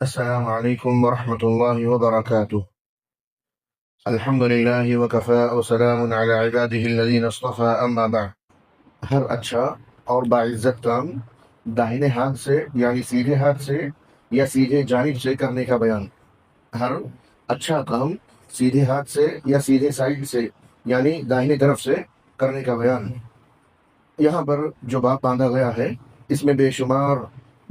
السلام علیکم ورحمۃ اللہ وبرکاتہ۔ الحمد للہ وکفى وسلام علی عباده الذین اصطفى اما بعد۔ ہر اچھا اور باعزت کام داہنے ہاتھ سے یعنی سیدھے ہاتھ سے یا سیدھے جانب سے کرنے کا بیان۔ ہر اچھا کام سیدھے ہاتھ سے یا سیدھے سائڈ سے یعنی داہنے طرف سے کرنے کا بیان۔ یہاں پر جو باب باندھا گیا ہے اس میں بے شمار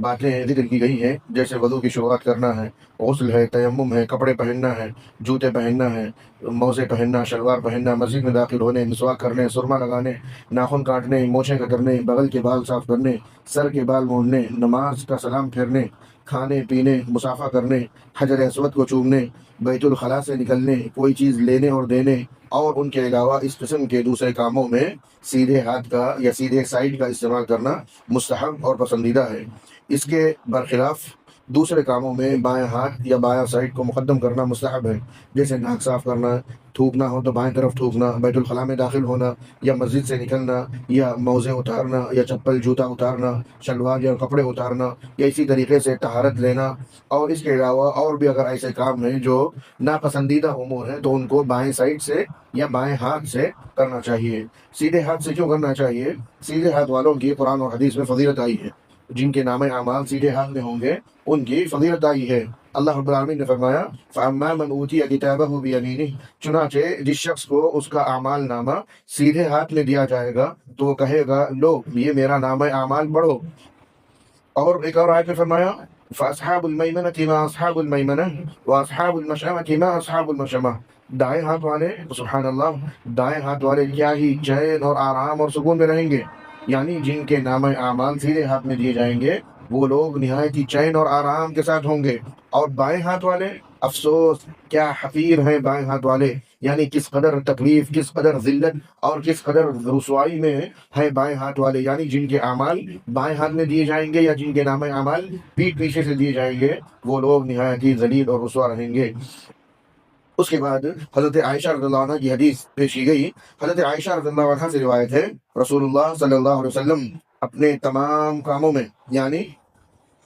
باتیں ذکر کی گئی ہیں، جیسے وضو کی شروعات کرنا ہے، غسل ہے، تیمم ہے، کپڑے پہننا ہے، جوتے پہننا ہے، موزے پہننا، شلوار پہننا، مسجد میں داخل ہونے، مسواک کرنے، سرما لگانے، ناخن کاٹنے، مونچھیں کترنے، بغل کے بال صاف کرنے، سر کے بال مونڈنے، نماز کا سلام پھیرنے، کھانے پینے، مسافہ کرنے، حجر اسود کو چومنے، بیت الخلاء سے نکلنے، کوئی چیز لینے اور دینے، اور ان کے علاوہ اس قسم کے دوسرے کاموں میں سیدھے ہاتھ کا یا سیدھے سائڈ کا استعمال کرنا مستحب اور پسندیدہ ہے۔ اس کے برخلاف دوسرے کاموں میں بائیں ہاتھ یا بایاں سائڈ کو مقدم کرنا مستحب ہے، جیسے ناک صاف کرنا، تھوکنا ہو تو بائیں طرف تھوکنا، بیت الخلاء میں داخل ہونا یا مسجد سے نکلنا یا موزے اتارنا یا چپل جوتا اتارنا، شلوار یا کپڑے اتارنا یا اسی طریقے سے طہارت لینا۔ اور اس کے علاوہ اور بھی اگر ایسے کام ہیں جو ناپسندیدہ امور ہیں تو ان کو بائیں سائڈ سے یا بائیں ہاتھ سے کرنا چاہیے۔ سیدھے ہاتھ سے کیوں کرنا چاہیے؟ سیدھے ہاتھ والوں کی قرآن اور حدیث میں فضیلت آئی ہے، جن کے نام اعمال سیدھے ہاتھ میں ہوں گے ان کی فضیلت آئی ہے۔ اللہ رب العالمین نے فرمایا فَأَمَّا مَنْ أُوتِيَ كِتَابَهُ بِيَمِينِهِ، چنانچہ جس شخص کو اس کا اعمال نامہ سیدھے ہاتھ میں دیا جائے گا تو وہ کہے گا لو یہ میرا نام اعمال پڑھو۔ اور ایک اور آیت میں فرمایا فَأَصْحَابُ الْمَيْمَنَةِ مَا أَصْحَابُ الْمَيْمَنَةِ وَأَصْحَابُ الْمَشْأَمَةِ مَا أَصْحَابُ الْمَشْأَمَةِ، دائیں ہاتھ والے سبحان اللہ، دائیں ہاتھ والے کیا ہی چین اور آرام اور سکون میں رہیں گے، یعنی جن کے نام اعمال سیدھے ہاتھ میں دیے جائیں گے وہ لوگ نہایت ہی چین اور آرام کے ساتھ ہوں گے۔ اور بائیں ہاتھ والے افسوس، کیا حقیر ہیں بائیں ہاتھ والے، یعنی کس قدر تکلیف، کس قدر ذلت اور کس قدر رسوائی میں ہے بائیں ہاتھ والے، یعنی جن کے اعمال بائیں ہاتھ میں دیے جائیں گے یا جن کے نام اعمال پیٹھ پیچھے سے دیے جائیں گے وہ لوگ نہایت ہی ذلیل اور رسوا رہیں گے۔ اس کے بعد حضرت عائشہ رضی اللہ عنہ کی حدیث پیش کی گئی۔ حضرت عائشہ رضی اللہ عنہ سے روایت ہے رسول اللہ صلی اللہ علیہ وسلم اپنے تمام کاموں میں، یعنی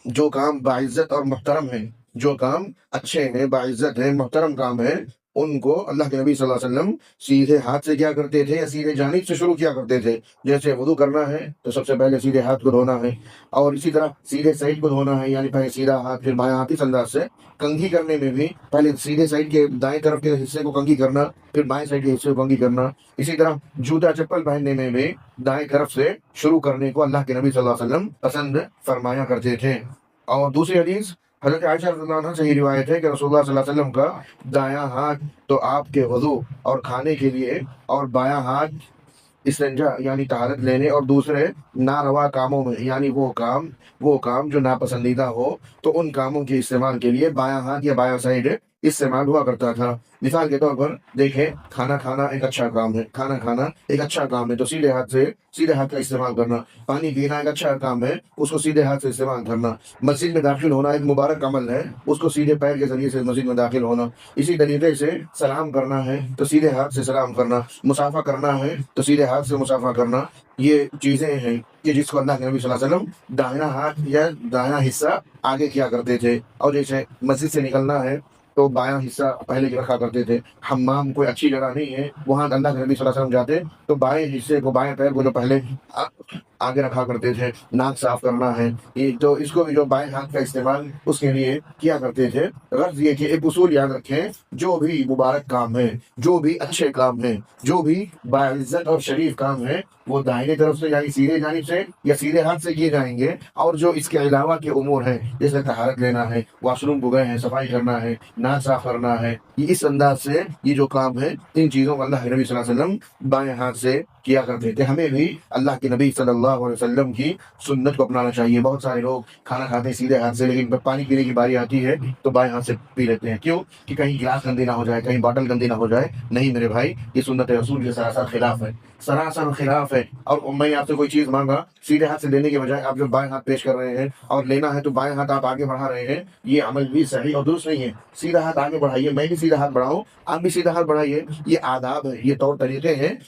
جو کام باعزت اور محترم ہیں، جو کام اچھے ہیں، باعزت ہیں، محترم کام ہیں، ان کو اللہ کے نبی صلی اللہ علیہ وسلم سیدھے ہاتھ سے کیا کرتے تھے یا سیدھے جانب سے شروع کیا کرتے تھے۔ جیسے وضو کرنا ہے تو سب سے پہلے سیدھے ہاتھ کو دھونا ہے، اور اسی طرح سیدھے سائڈ کو دھونا ہے، یعنی پہلے سیدھا ہاتھ پھر بایاں ہاتھ، اس انداز سے کنگھی کرنے میں بھی پہلے سیدھے سائڈ کے دائیں طرف کے حصے کو کنگھی کرنا، پھر بائیں سائڈ کے حصے کو کنگھی کرنا۔ اسی طرح جوتا چپل پہننے میں بھی دائیں طرف سے شروع کرنے کو اللہ کے نبی صلی اللہ علیہ وسلم پسند فرمایا کرتے تھے۔ اور دوسری حدیث حضرت عائشہ رضی اللہ عنہ سے ہی روایت ہے کہ رسول اللہ صلی اللہ علیہ وسلم کا دایاں ہاتھ تو آپ کے وضو اور کھانے کے لیے، اور بایاں ہاتھ استنجا یعنی طہارت لینے اور دوسرے ناروا کاموں میں، یعنی وہ کام جو ناپسندیدہ ہو تو ان کاموں کے استعمال کے لیے بایاں ہاتھ یا بایاں سائڈ استعمال ہوا کرتا تھا۔ مثال کے طور پر دیکھیں، کھانا کھانا ایک اچھا کام ہے، کھانا کھانا ایک اچھا کام ہے تو سیدھے ہاتھ کا استعمال کرنا۔ پانی پینا ایک اچھا کام ہے، اس کو سیدھے ہاتھ سے استعمال کرنا۔ مسجد میں داخل ہونا ایک مبارک عمل ہے، اس کو سیدھے پیر کے ذریعے سے مسجد میں داخل ہونا۔ اسی طریقے سے سلام کرنا ہے تو سیدھے ہاتھ سے سلام کرنا، مسافہ کرنا ہے تو سیدھے ہاتھ سے مسافہ کرنا۔ یہ چیزیں ہیں کہ جس کو اللہ کے نبی صلی اللہ علیہ وسلم دائنا ہاتھ یا دائنا حصہ آگے کیا کرتے تھے۔ اور جیسے مسجد سے نکلنا ہے تو بایاں حصہ پہلے کی رکھا کرتے تھے۔ حمام کوئی اچھی جگہ نہیں ہے، وہاں اللہ کے نبی صلی اللہ علیہ وسلم جاتے تو بائیں حصے کو، بائیں پیر کو جو پہلے آگے رکھا کرتے تھے۔ ناک صاف کرنا ہے یہ تو اس کو بھی جو بائیں ہاتھ کا استعمال اس کے لیے کیا کرتے تھے۔ غرض یہ کہ ایک اصول یاد رکھیں، جو بھی مبارک کام ہے، جو بھی اچھے کام ہیں، جو بھی باعزت اور شریف کام ہیں وہ داہنے طرف سے یعنی سیدھے جانب سے یا سیدھے ہاتھ سے کیے جائیں گے، اور جو اس کے علاوہ کے امور ہیں جیسے طہارت لینا ہے، واش روم کو گئے ہیں صفائی کرنا ہے، ناک صاف کرنا ہے، یہ اس انداز سے یہ جو کام ہے ان چیزوں کو اللہ کے نبی صلی اللہ علیہ وسلم بائیں ہاتھ سے کیا کرتے تھے۔ ہمیں بھی اللہ کے نبی صلی اللہ علیہ وسلم کی سنت کو اپنانا چاہیے۔ بہت سارے لوگ کھانا کھاتے ہیں سیدھے ہاتھ سے، لیکن جب پانی پینے کی باری آتی ہے تو بائیں ہاتھ سے پی لیتے ہیں۔ کیوں؟ کہ کہیں گلاس گندی نہ ہو جائے، کہیں باٹل گندی نہ ہو جائے۔ نہیں میرے بھائی، یہ سنت رسول کے سراسر خلاف ہے، سراسر خلاف ہے۔ اور میں نے آپ سے کوئی چیز مانگا، سیدھے ہاتھ سے لینے کے بجائے آپ جو بائیں ہاتھ پیش کر رہے ہیں اور لینا ہے تو بائیں ہاتھ آپ آگے بڑھا رہے ہیں، یہ عمل بھی صحیح اور درست نہیں ہے۔ سیدھا ہاتھ آگے بڑھائیے، میں بھی سیدھا ہاتھ بڑھاؤں، آپ بھی سیدھا ہاتھ بڑھائیے۔ یہ آداب ہے، یہ طور طریقے ہیں